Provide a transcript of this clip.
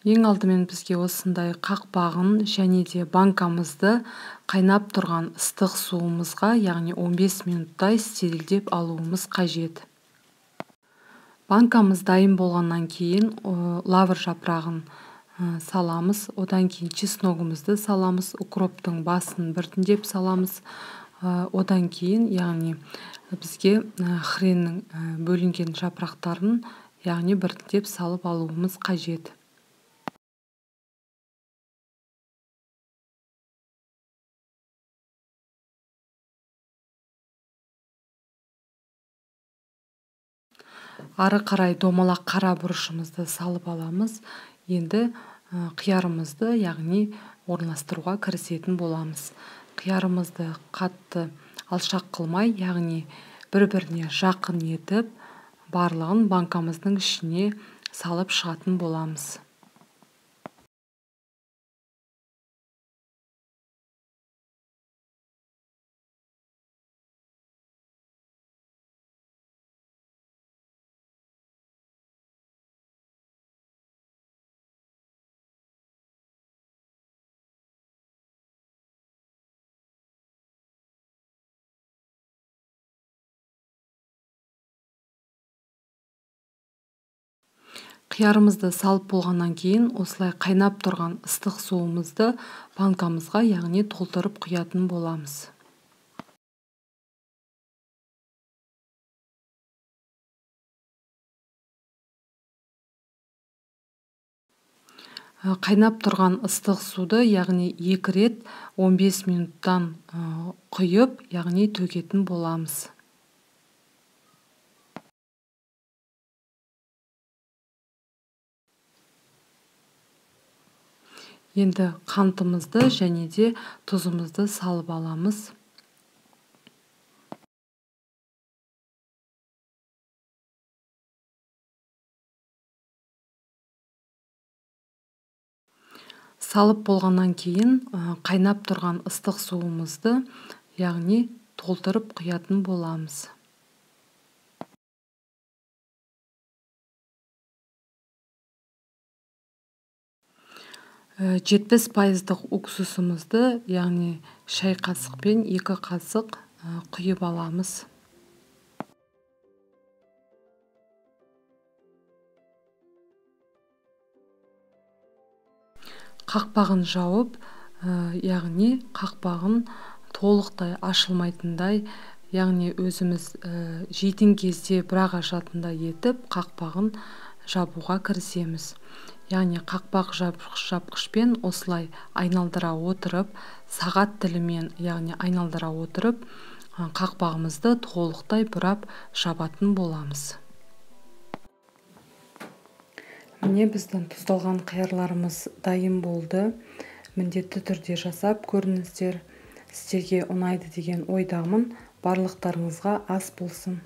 Ең алдымен бізге осындай қақпағын және де банкамызды қайнап тұрған ыстық суымызға, яғни 15 минуттай стерилдеп алуымыз қажет. Банкамыз дайын болғаннан кейін лавр жапырағын саламыз, одан кейін чесногымызды саламыз, укроптың басын біртіндеп саламыз. Одан кейін, яғни бізге хреннің бөлінген жапырақтарын, яғни біртіндеп салып алуымыз қажет. Ары қарай домалақ қара бұрышымызды салып аламыз. Енді қиярымызды, яғни орналастыруға кірісетін боламыз. Қиярымызды қатты алшақ қылмай, яғни бір-біріне жақын етіп, барлығын банкамыздың ішіне салып шығатын боламыз. Қиярымызды салып болғаннан кейін осылай қайнап тұрған ыстық суымызды банкамызға, яғни толтырып құятын боламыз. Қайнап тұрған ыстық суды, яғни 2 рет 15 минуттан құйып, яғни төгетін боламыз. Енді қантымызды және де тұзымызды салып аламыз. Салып болғаннан кейін қайнап тұрған ыстық суымызды, яғни толтырып құятын боламыз. Жетпіс пайыздық уксусымызды, яғни шай қасықпен 2 қасық құйып аламыз. Қақпағын жауып, яғни қақпағын толықтай ашылмайтындай, яғни өзіміз жейтін кезде бірақ ашатындай етіп, қақпағын жабуға кірісеміз. Яғни қақпақ жапқышпен осылай айналдыра отырып, сағат тілімен, яғни айналдыра отырып, қақпағымызды толықтай бұрап жабатын боламыз. Міне біздің тұздалған қиярларымыз дайын болды. Міндетті түрде жасап көріңіздер. Сіздерге ұнайды деген ойдамын. Барлықтарыңызға ас болсын.